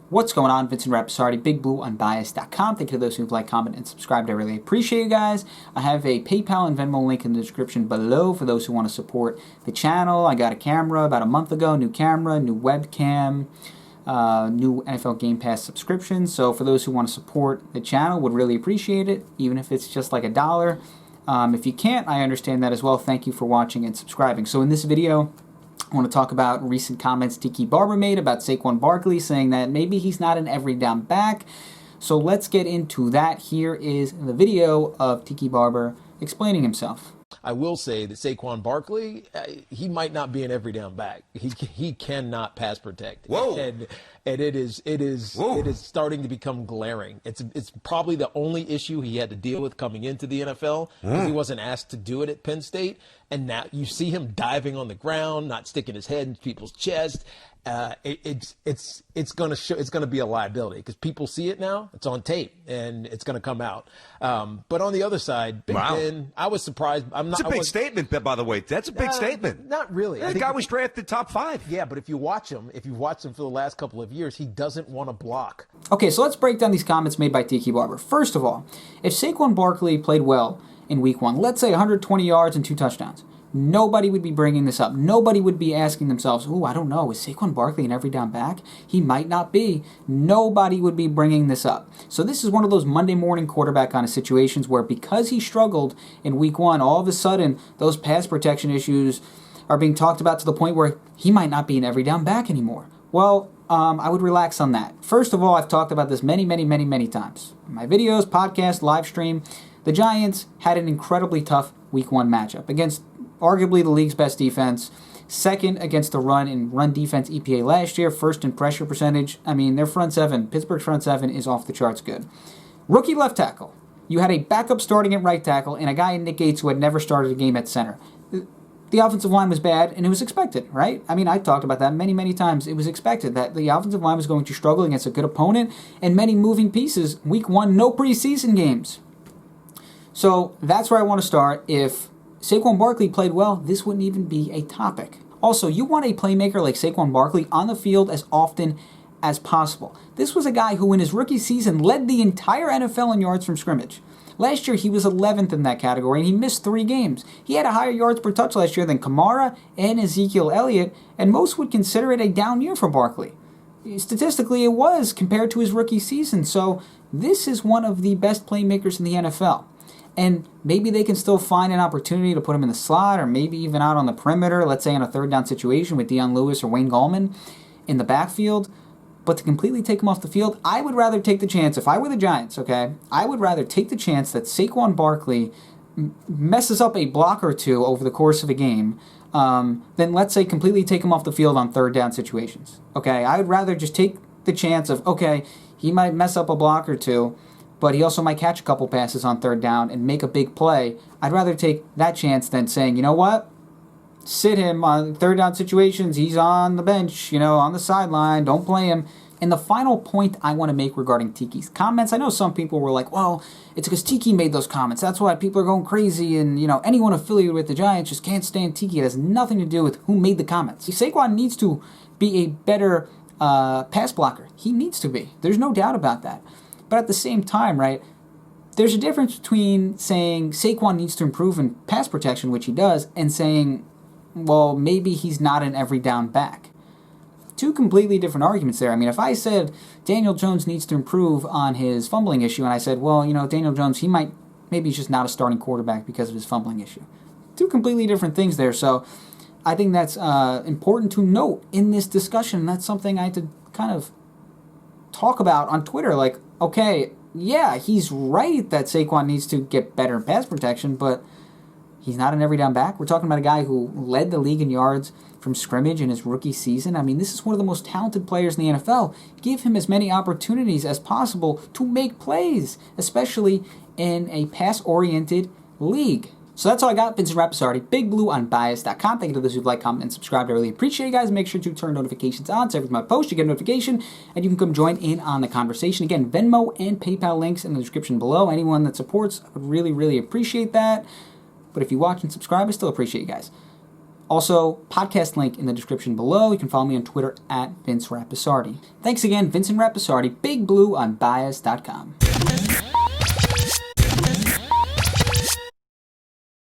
What's going on? Vincent Rapisardi, BigBlueUnbiased.com. Thank you to those who've liked, comment, and subscribed. I really appreciate you guys. I have a PayPal and Venmo link in the description below for those who want to support the channel. I got a camera about a month ago, new camera, new webcam, new NFL Game Pass subscription. So for those who want to support the channel, would really appreciate it, even if it's just like $1. If you can't, I understand that as well. Thank you for watching and subscribing. So in this video, I want to talk about recent comments Tiki Barber made about Saquon Barkley, saying that maybe he's not an every down back. So let's get into that. Here is the video of Tiki Barber explaining himself. I will say that Saquon Barkley, he might not be an every down back. He cannot pass protect. Whoa. And it is starting to become glaring. It's probably the only issue he had to deal with coming into the NFL, because he wasn't asked to do it at Penn State. And now you see him diving on the ground, not sticking his head in people's chest. It's going to be a liability because people see it now. It's on tape and it's going to come out. But on the other side, Big Ben, I was surprised. It's a big statement, by the way. That's a big statement. Not really. The guy was drafted top 5. Yeah, but if you've watched him for the last couple of years, he doesn't want to block. Okay, so let's break down these comments made by Tiki Barber. First of all, if Saquon Barkley played well in week 1, let's say 120 yards and 2 touchdowns, nobody would be bringing this up. Nobody would be asking themselves, "Ooh, I don't know, is Saquon Barkley an every down back? He might not be." Nobody would be bringing this up. So this is one of those Monday morning quarterback kind of situations where, because he struggled in week 1, all of a sudden those pass protection issues are being talked about to the point where he might not be an every down back anymore. Well, I would relax on that. First of all, I've talked about this many times. In my videos, podcast, live stream, the Giants had an incredibly tough week 1 matchup against arguably the league's best defense, second against the run in run defense EPA last year, first in pressure percentage. I mean, their front seven, Pittsburgh's front seven, is off the charts good. Rookie left tackle. You had a backup starting at right tackle and a guy in Nick Gates who had never started a game at center. The offensive line was bad, and it was expected, right? I mean, I talked about that many times. It was expected that the offensive line was going to struggle against a good opponent and many moving pieces. Week 1, no preseason games. So that's where I want to start. If Saquon Barkley played well, this wouldn't even be a topic. Also, you want a playmaker like Saquon Barkley on the field as often as possible. This was a guy who in his rookie season led the entire NFL in yards from scrimmage. Last year, he was 11th in that category, and he missed 3 games. He had a higher yards per touch last year than Kamara and Ezekiel Elliott, and most would consider it a down year for Barkley. Statistically, it was compared to his rookie season, so this is one of the best playmakers in the NFL. And maybe they can still find an opportunity to put him in the slot or maybe even out on the perimeter, let's say in a third down situation with Deion Lewis or Wayne Gallman in the backfield. But to completely take him off the field, I would rather take the chance, if I were the Giants, okay, I would rather take the chance that Saquon Barkley messes up a block or 2 over the course of a game than, let's say, completely take him off the field on third down situations. Okay, I would rather just take the chance of, okay, he might mess up a block or 2, but he also might catch a couple passes on third down and make a big play. I'd rather take that chance than saying, you know what, sit him on third down situations, he's on the bench, on the sideline, don't play him. And the final point I want to make regarding Tiki's comments, I know some people were like, well, it's because Tiki made those comments, that's why people are going crazy, and anyone affiliated with the Giants just can't stand Tiki. It has nothing to do with who made the comments. Saquon needs to be a better pass blocker. He needs to be. There's no doubt about that. But at the same time, right, there's a difference between saying Saquon needs to improve in pass protection, which he does, and saying, well, maybe he's not an every down back. 2 completely different arguments there. I mean, if I said Daniel Jones needs to improve on his fumbling issue, and I said, well, Daniel Jones, maybe he's just not a starting quarterback because of his fumbling issue. 2 completely different things there. So I think that's important to note in this discussion. That's something I had to kind of talk about on Twitter, like, okay, yeah, he's right that Saquon needs to get better in pass protection, but he's not an every down back. We're talking about a guy who led the league in yards from scrimmage in his rookie season. I mean, this is one of the most talented players in the NFL. Give him as many opportunities as possible to make plays, especially in a pass-oriented league. So that's all I got. Vincent Rapisardi, BigBlueUnbiased.com. Thank you to those who've liked, comment, and subscribed. I really appreciate you guys. Make sure to turn notifications on so every time I post, you get a notification, and you can come join in on the conversation. Again, Venmo and PayPal links in the description below. Anyone that supports, I would really appreciate that. But if you watch and subscribe, I still appreciate you guys. Also, podcast link in the description below. You can follow me on Twitter at Vince Rapisardi. Thanks again, Vincent Rapisardi, Big Blue on Bias.com.